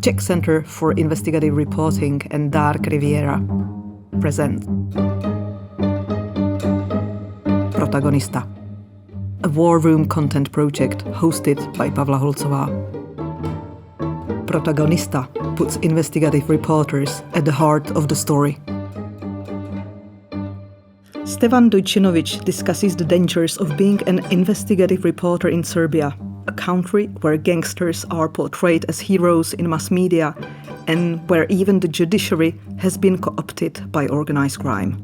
Czech Center for Investigative Reporting and Dark Riviera present Protagonista, a war room content project hosted by Pavla Holcová. Protagonista puts investigative reporters at the heart of the story. Stevan Dojčinović discusses the dangers of being an investigative reporter in Serbia, a country where gangsters are portrayed as heroes in mass media and where even the judiciary has been co-opted by organized crime.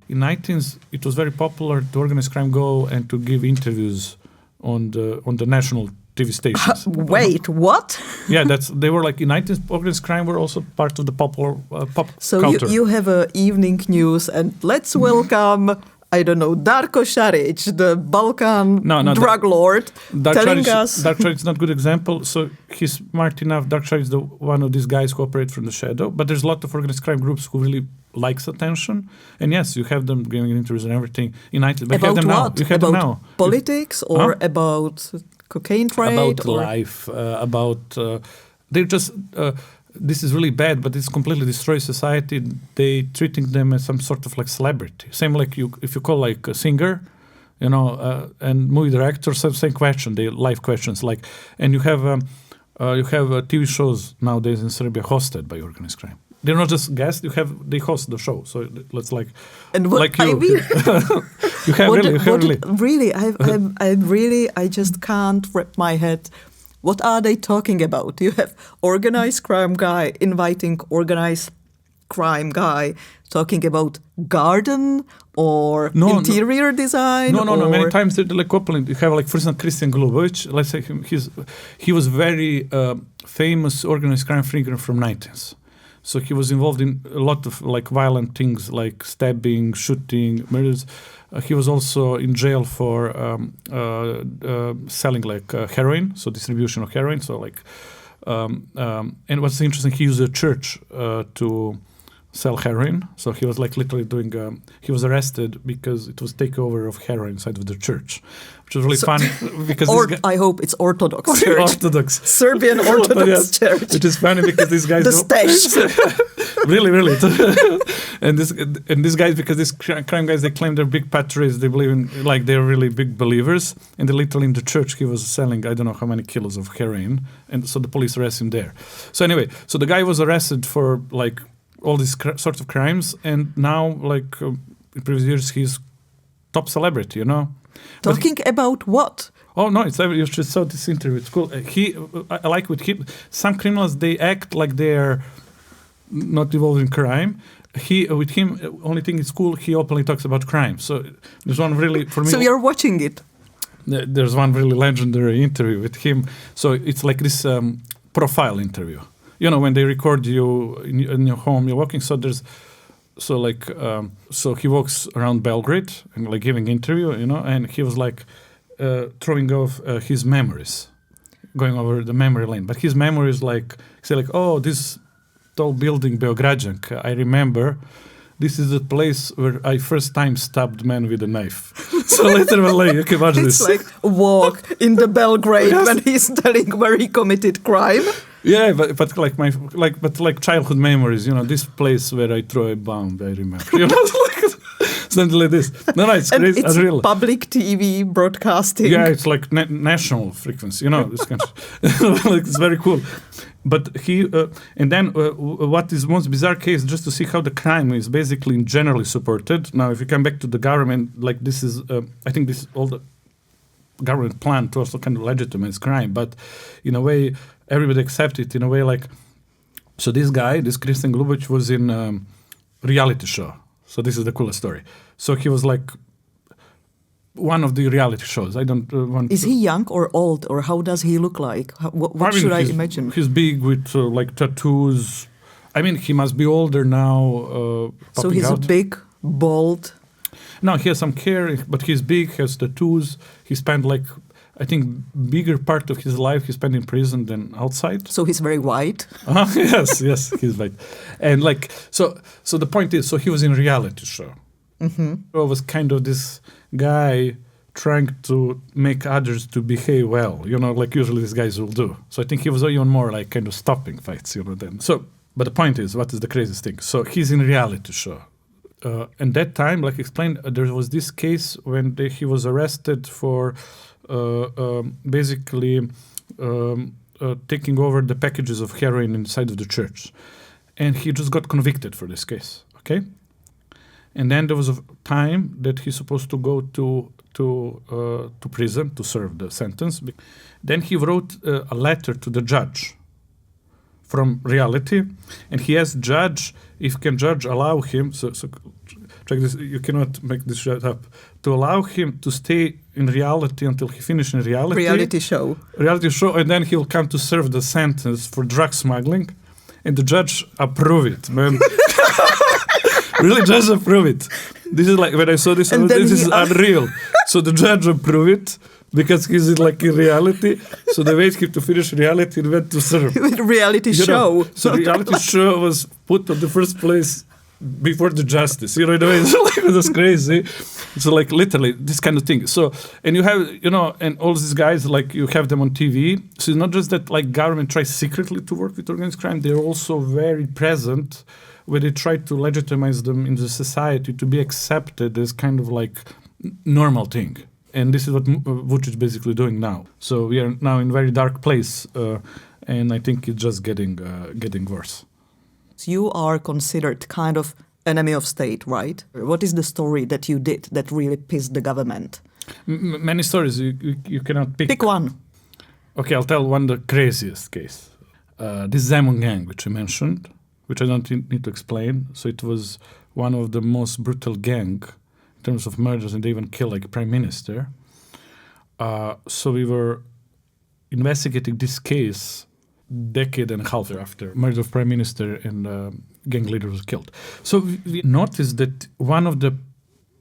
In 19th, it was very popular to organize crime go and to give interviews on the national TV stations. Wait, what? Yeah, they were like in 19th, organized crime were also part of the popular pop culture. So you have a evening news and let's welcome, I don't know, Darko Šarić, the Balkan drug lord, telling us... Darko Šarić is not a good example. So he's smart enough. Darko Šarić is one of these guys who operate from the shadow. But there's a lot of organized crime groups who really likes attention. And yes, you have them giving interviews and everything in 19th. But about you have them what? now. You have about them now. Politics or about cocaine trade? About life, they're just... this is really bad, but it's completely destroys society. They treating them as some sort of like celebrity. Same like if you call like a singer, and movie director, same question, they live questions like, and you have TV shows nowadays in Serbia hosted by organized crime. They're not just guests; they host the show. So let's like, and what like you, I mean, you have really, I just can't wrap my head. What are they talking about? You have organized crime guy inviting organized crime guy talking about garden or interior design? No. Many times they're like coupling. You have like, for instance, Christian Golubovic. Let's say he was very famous organized crime figure from 19th. So he was involved in a lot of like violent things like stabbing, shooting, murders. He was also in jail for selling like heroin, so distribution of heroin. So like, and what's interesting, he used a church to sell heroin. So he was like literally doing. He was arrested because it was takeover of heroin inside of the church, which was really funny because I hope it's Orthodox church. Orthodox Serbian Orthodox church. Which is funny because these guys the state. really. and these guys, because these crime guys, they claim they're big patriots. They believe in, like, they're really big believers. And they literally in the church, he was selling, I don't know how many kilos of heroin. And so the police arrest him there. So anyway, so the guy was arrested for like all these sorts of crimes. And now, like in previous years, he's top celebrity, Talking about what? Oh no! You should saw this interview. It's cool. I like with him. Some criminals, they act like they're not involved in crime. With him, only thing is cool. He openly talks about crime. So there's one really for me. So you're watching it. There's one really legendary interview with him. So it's like this profile interview. When they record you in your home, you're walking. So he walks around Belgrade and like giving interview, and he was like throwing off his memories, going over the memory lane. But his memories oh, this tall building Beograđanka, I remember. This is the place where I first time stabbed man with a knife. So literally, you can imagine it's this. It's like a walk in the Belgrade when he's telling where he committed crime. Yeah, but like childhood memories, this place where I throw a bomb, I remember. Something like this. No, it's crazy. It's real. Public TV broadcasting. Yeah, it's like national frequency, this kind of, like, it's very cool. But and then what is most bizarre case, just to see how the crime is basically generally supported. Now, if you come back to the government, like this is, I think this all the government plan to also kind of legitimize crime, but in a way, everybody accepts it in a way like, so this guy, this Christian Golubovic was in a reality show. So this is the coolest story. So he was like one of the reality shows. I don't want. Is he young or old, or how does he look like? What should I imagine? He's big with like tattoos. I mean, he must be older now. So he's out. Big, bald. No, he has some hair, but he's big. Has tattoos. He spent like, I think, bigger part of his life he spent in prison than outside. So he's very white. Yes, he's white. And like, so the point is, so he was in a reality show. Mm-hmm. It was kind of this guy trying to make others to behave well, like usually these guys will do. So I think he was even more like kind of stopping fights, then. So, but the point is, what is the craziest thing? So he's in a reality show. And that time, like explained, there was this case when he was arrested for basically taking over the packages of heroin inside of the church. And he just got convicted for this case, okay? And then there was a time that he's supposed to go to prison to serve the sentence. Then he wrote a letter to the judge from reality, and he asked judge if can judge allow him. So check this. You cannot make this shut up. To allow him to stay in reality until he finishes in reality. Reality show, and then he'll come to serve the sentence for drug smuggling, and the judge approve it, man. Really, just approve it. This is like when I saw this, this is unreal. So the judge approved it because he's like in reality. So they wait him to finish reality and went to serve. Reality show. So the reality show was put on the first place before the justice. In a way, that's crazy. So like literally this kind of thing. So, and you have, and all these guys, like you have them on TV. So it's not just that like government tries secretly to work with organized crime. They're also very present where they try to legitimize them in the society to be accepted as kind of like normal thing. And this is what Vučić is basically doing now. So we are now in a very dark place, and I think it's just getting worse. So you are considered kind of enemy of state, right? What is the story that you did that really pissed the government? Many stories, you cannot pick. Pick one. Okay, I'll tell one the craziest case. This Zemun gang, which I mentioned, which I don't need to explain. So it was one of the most brutal gang in terms of murders, and they even killed like a prime minister. So we were investigating this case decade and a half after murder of prime minister and gang leader was killed. So we noticed that one of the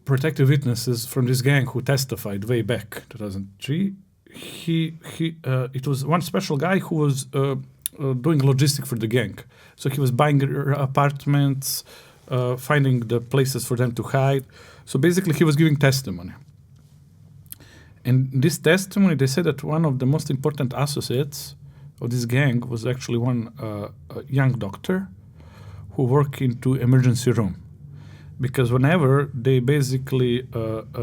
protective witnesses from this gang who testified way back 2003, it was one special guy who was doing logistics for the gang. So he was buying apartments, finding the places for them to hide. So basically he was giving testimony. And this testimony, they said that one of the most important associates of this gang was actually one young doctor who worked into emergency room. Because whenever they basically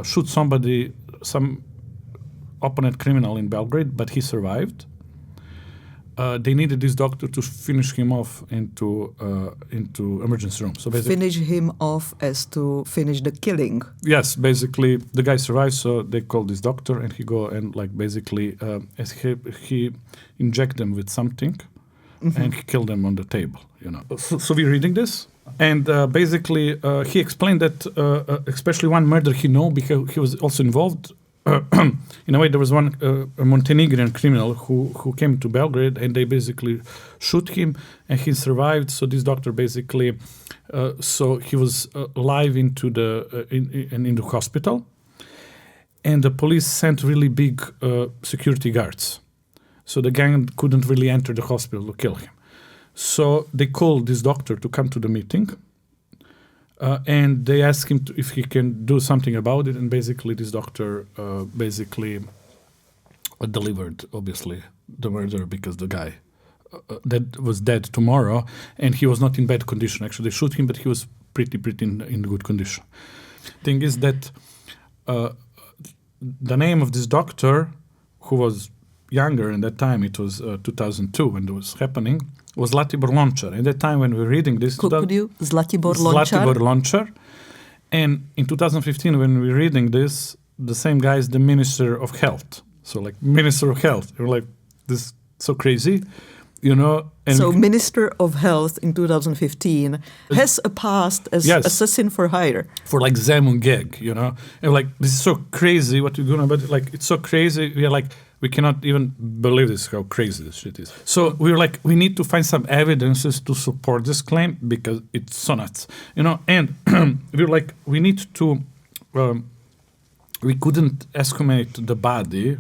shoot somebody, some opponent criminal in Belgrade, but he survived, they needed this doctor to finish him off into emergency room. So basically, finish him off as to finish the killing. Yes, basically the guy survived, so they called this doctor, and he go and like basically as he inject them with something, and he killed them on the table. So we're reading this, and basically he explained that especially one murder he know because he was also involved. In a way, there was one a Montenegrin criminal who came to Belgrade, and they basically shoot him, and he survived. So this doctor basically, so he was alive into the hospital, and the police sent really big security guards. So the gang couldn't really enter the hospital to kill him. So they called this doctor to come to the meeting. And they asked him if he can do something about it, and basically this doctor delivered, obviously, the murder because the guy that was dead tomorrow, and he was not in bad condition. Actually, they shot him, but he was pretty in good condition. Thing is that the name of this doctor, who was younger in that time, it was 2002 when it was happening, was Zlatibor Lončar. At that time when we were reading this... Could you? Zlatibor Lončar? Zlatibor Lončar. And in 2015 when we were reading this, the same guy is the Minister of Health. So like Minister of Health. We're like, this is so crazy, And so Minister of Health in 2015 has a past as assassin for hire. For like Zemun gang, And like, this is so crazy what you're doing about it. Like, it's so crazy. We are like, we cannot even believe this, how crazy this shit is. So we were like, we need to find some evidences to support this claim because it's so nuts, And we were like, we need to, we couldn't exhumate the body,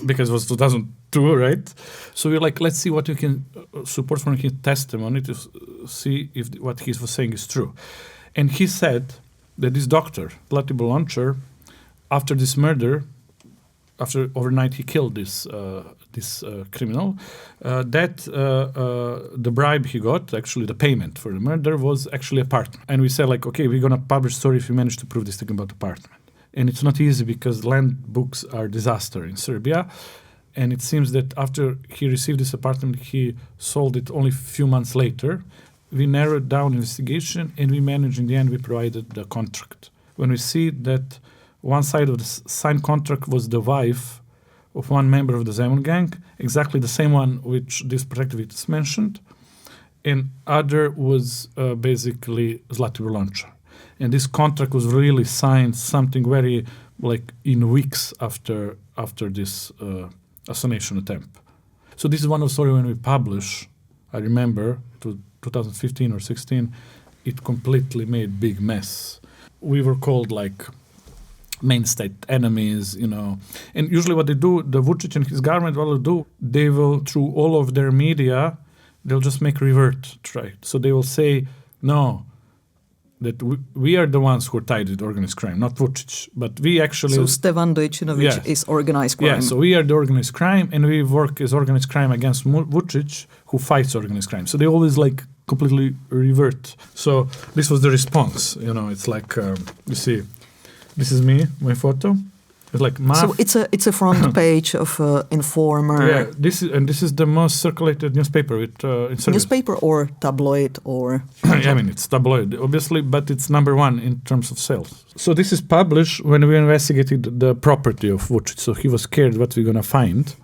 because it was 2002, right? So we were like, let's see what you can support from his testimony to see if what he was saying is true. And he said that this doctor, Zlatibor Lončar, after this murder, after overnight he killed this criminal, the bribe he got, actually the payment for the murder, was actually apartment. And we said, like, okay, we're going to publish story if we manage to prove this thing about apartment. And it's not easy because land books are a disaster in Serbia. And it seems that after he received this apartment, he sold it only a few months later. We narrowed down investigation, and we managed, in the end, we provided the contract. When we see that one side of the signed contract was the wife of one member of the Zemun gang, exactly the same one which this protective witness mentioned, and other was basically Zlatibor Lončar. And this contract was really signed something very, like, in weeks after this assassination attempt. So this is one of the stories when we publish, I remember, it was 2015 or 16, it completely made big mess. We were called, like, main state enemies, you know. And usually what they do, the Vučić and his government, what they'll do, they will, through all of their media, they'll just make revert, right? So they will say, no, that we are the ones who are tied with organized crime, not Vučić. But we actually... So Stevan Dojčinović is organized crime. Yeah, so we are the organized crime, and we work as organized crime against Vučić, who fights organized crime. So they always, like, completely revert. So this was the response, you know. It's like, you see... This is me, my photo. It's like So it's a front page of Informer. Yeah, this is the most circulated newspaper in Serbia. Newspaper or tabloid or? I mean, it's tabloid, obviously, but it's number one in terms of sales. So this is published when we investigated the property of Vučić. So he was scared what we're gonna find.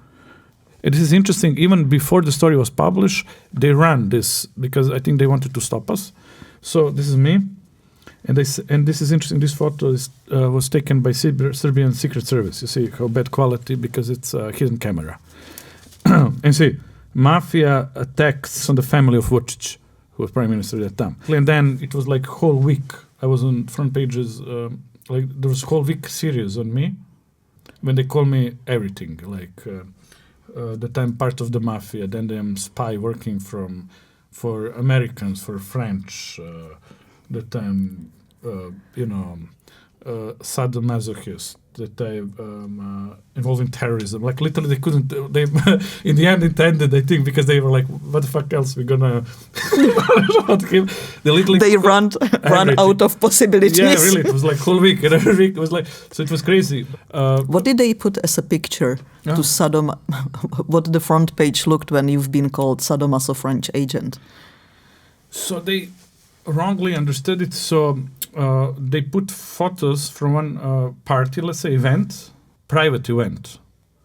And this is interesting. Even before the story was published, they ran this because I think they wanted to stop us. So this is me. And this is interesting. This photo was taken by Serbian Secret Service. You see how bad quality because it's a hidden camera. And see, Mafia attacks on the family of Vučić, who was prime minister at that time. And then it was like whole week. I was on front pages. Like there was a whole week series on me when they call me everything. Like that I'm part of the Mafia. Then I'm spy working for Americans, for French. That I'm, sadomasochist, that I'm involved in terrorism. Like literally, they couldn't. They in the end intended, I think, because they were like, "What the fuck else we gonna?" They literally run out of possibilities. Yeah, really, it was like whole week, and every week it was like. So it was crazy. What did they put as a picture to Sadom? What the front page looked when you've been called sadomaso French agent? So they wrongly understood it. So they put photos from one party, let's say private event.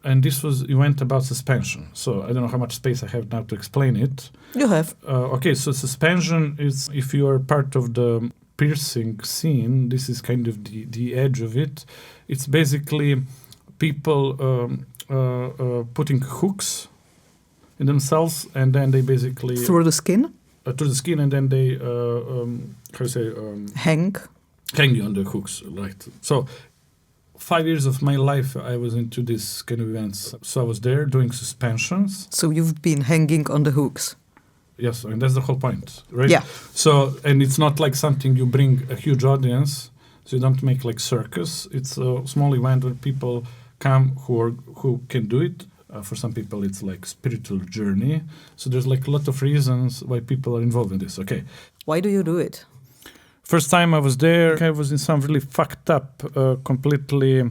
And this was event about suspension. So I don't know how much space I have now to explain it. You have. Okay, so suspension is if you are part of the piercing scene, this is kind of the edge of it. It's basically people putting hooks in themselves and then they basically... Through the skin? Through the skin, and then they hang you on the hooks, right? So 5 years of my life I was into this kind of events. So I was there doing suspensions. So you've been hanging on the hooks. Yes, and that's the whole point, right? Yeah. So, and it's not like something you bring a huge audience, so you don't make like circus. It's a small event where people come who can do it. For some people, it's like spiritual journey. So there's like a lot of reasons why people are involved in this. Okay. Why do you do it? First time I was there, I was in some really fucked up, completely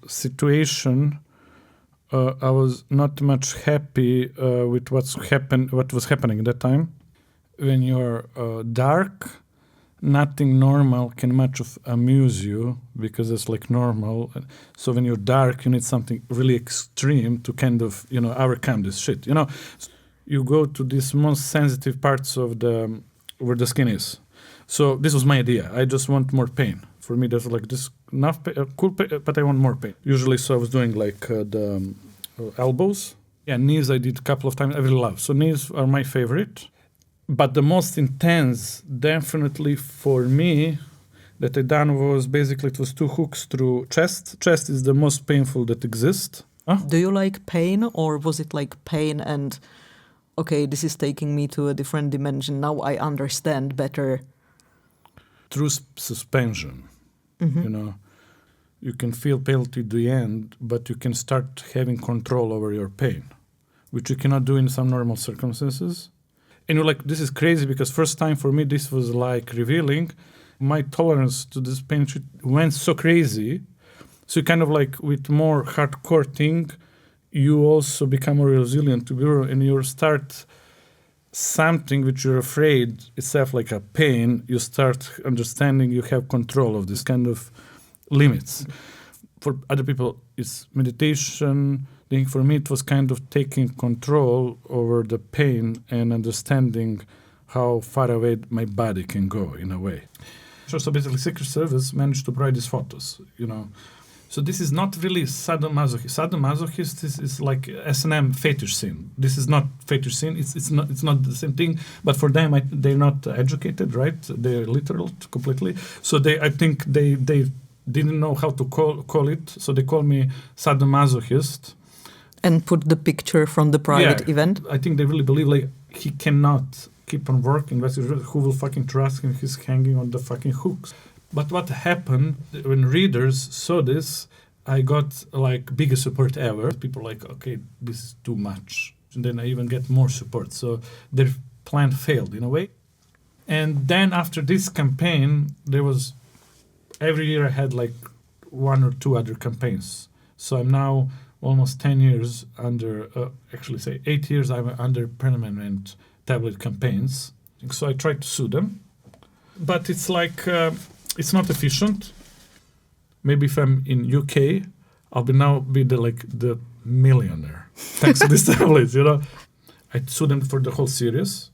situation. I was not much happy with what was happening at that time. When you're dark, nothing normal can much amuse you because it's like normal. So when you're dark, you need something really extreme to kind of, overcome this shit. You go to these most sensitive parts of where the skin is. So this was my idea. I just want more pain. For me, there's like this enough cool pain, but I want more pain. Usually, so I was doing like the elbows. Yeah, knees I did a couple of times. I really love. So knees are my favorite. But the most intense, definitely for me, that I done was basically it was 2 hooks through chest. Chest is the most painful that exists. Huh? Do you like pain, or was it like pain and, okay, this is taking me to a different dimension. Now I understand better. Through suspension. You know, you can feel pain to the end, but you can start having control over your pain, which you cannot do in some normal circumstances. And you're like, this is crazy, because first time for me, this was like revealing my tolerance to this pain went so crazy. So kind of like with more hardcore thing, you also become more resilient to be, and you start something which you're afraid itself like a pain, you start understanding you have control of this kind of limits. For other people, it's meditation. I think for me, it was kind of taking control over the pain and understanding how far away my body can go in a way. So basically, Secret Service managed to provide these photos, you know. So this is not really sadomasochist. Sadomasochist is like S&M fetish scene. This is not fetish scene. It's not the same thing. But for them, they're not educated, right? They're literal completely. So I think they didn't know how to call it. So they call me sadomasochist. And put the picture from the private event. I think they really believe like he cannot keep on working. Who will fucking trust him? He's hanging on the fucking hooks. But what happened when readers saw this, I got like biggest support ever. People like, okay, this is too much. And then I even get more support. So their plan failed in a way. And then after this campaign, there was, every year I had like 1 or 2 other campaigns. So I'm now almost 10 years under, 8 years I'm under permanent tablet campaigns. So I tried to sue them. But it's like, it's not efficient. Maybe if I'm in UK, I'll be the millionaire thanks to this tablet, you know. I sued them for the whole series,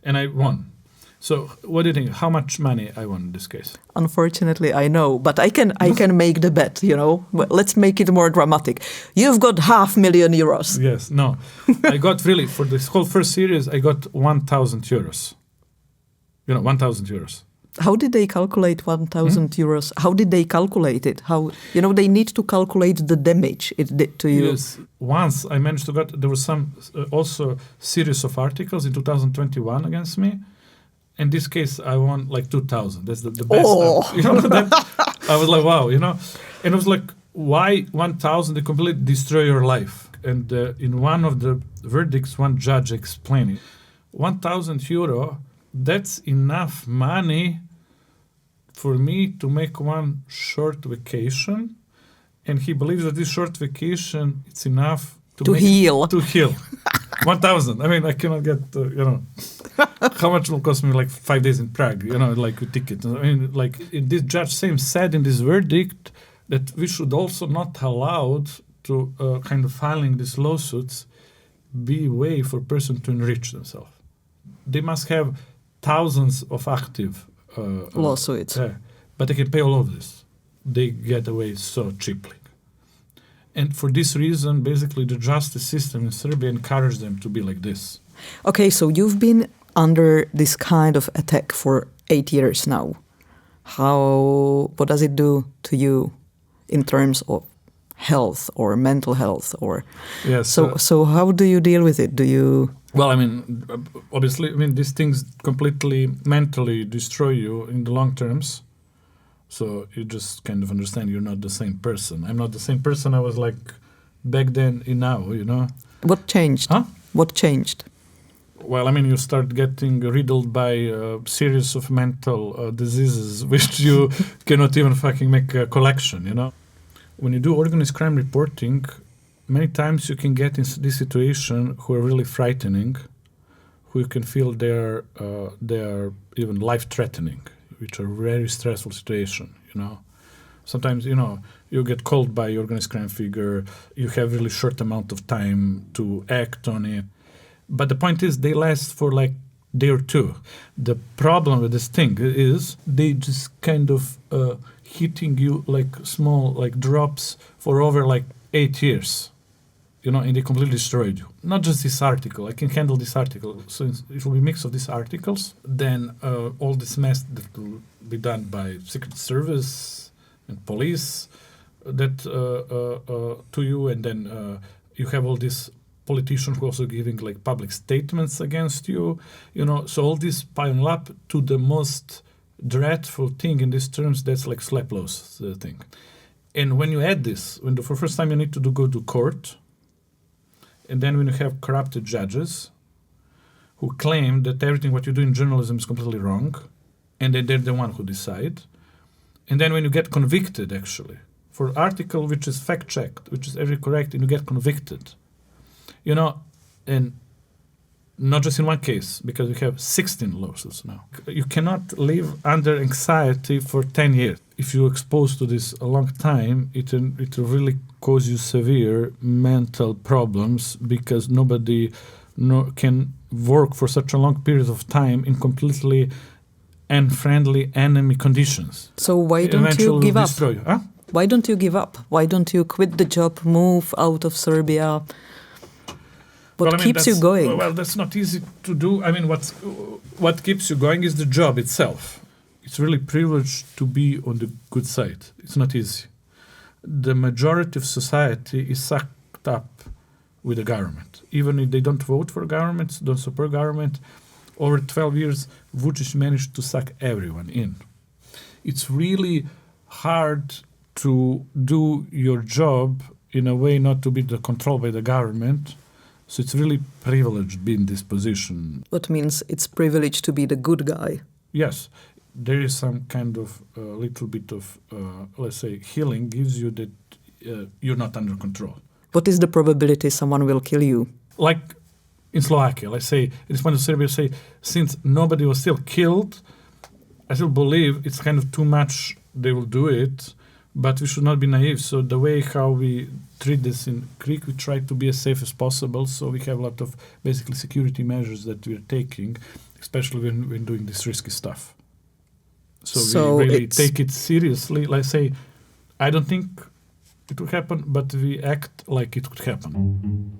and I won. So what do you think? How much money I won in this case? Unfortunately, I know, but I can make the bet, you know. Well, let's make it more dramatic. You've got €500,000. Yes, no. I got really, for this whole first series, I got 1,000 euros. You know, 1,000 euros. How did they calculate 1,000 euros? How did they calculate it? How, you know, they need to calculate the damage it did to you. Yes. Once I managed to get, there was some also series of articles in 2021 against me. In this case, I won like 2,000. That's the best. Oh. You know, I was like, wow, you know. And it was like, why 1,000? They completely destroy your life. And in one of the verdicts, one judge explained it. 1,000 euro, that's enough money for me to make one short vacation. And he believes that this short vacation, it's enough to heal. To heal. 1,000. I mean, I cannot get, you know, how much will cost me like 5 days in Prague, you know, like a ticket. I mean, like this judge said in this verdict that we should also not allow to kind of filing these lawsuits be a way for a person to enrich themselves. They must have thousands of active lawsuits. But they can pay all of this. They get away so cheaply. And for this reason, basically, the justice system in Serbia encourages them to be like this. Okay, so you've been under this kind of attack for 8 years now. What does it do to you in terms of health or mental health? Or yes. So how do you deal with it? Do you? Well, I mean, obviously, I mean, these things completely mentally destroy you in the long terms. So you just kind of understand you're not the same person. I'm not the same person I was like back then and now, you know. What changed? Huh? What changed? Well, I mean, you start getting riddled by a series of mental diseases which you cannot even fucking make a collection, you know. When you do organized crime reporting, many times you can get in this situation who are really frightening, who you can feel they are even life-threatening, which are very stressful situation, you know. Sometimes, you know, you get called by organized crime figure, you have really short amount of time to act on it. But the point is they last for like a day or two. The problem with this thing is they just kind of hitting you like small like drops for over like 8 years. You know, and they completely destroyed you. Not just this article. I can handle this article. So it will be a mix of these articles. Then all this mess that will be done by Secret Service and police that to you. And then you have all these politicians who are also giving like public statements against you. You know, so all this piling up to the most dreadful thing in these terms, that's like slap laws thing. And when you add this, when for the first time you need to go to court, and then when you have corrupted judges who claim that everything what you do in journalism is completely wrong, and that they're the one who decide, and then when you get convicted, actually, for an article which is fact-checked, which is every correct, and you get convicted, and not just in one case, because we have 16 lawsuits now. You cannot live under anxiety for 10 years. If you're exposed to this a long time, it will really cause you severe mental problems, because nobody can work for such a long period of time in completely unfriendly enemy conditions. So why don't you give up? Why don't you give up? Why don't you quit the job, move out of Serbia? What keeps you going? Well, that's not easy to do. I mean, what keeps you going is the job itself. It's really privileged to be on the good side. It's not easy. The majority of society is sucked up with the government. Even if they don't vote for governments, don't support government, over 12 years, Vučić managed to suck everyone in. It's really hard to do your job in a way not to be controlled by the government. So it's really privileged being in this position. What means it's privileged to be the good guy? Yes. There is some kind of little bit of, let's say, healing gives you that you're not under control. What is the probability someone will kill you? Like in Slovakia, let's say, in this point of Serbia, say, since nobody was still killed, I still believe it's kind of too much they will do it, but we should not be naive. So the way how we treat this in KRIK, we try to be as safe as possible. So we have a lot of basically security measures that we're taking, especially when doing this risky stuff. So we really take it seriously. Like say, I don't think it would happen, but we act like it could happen.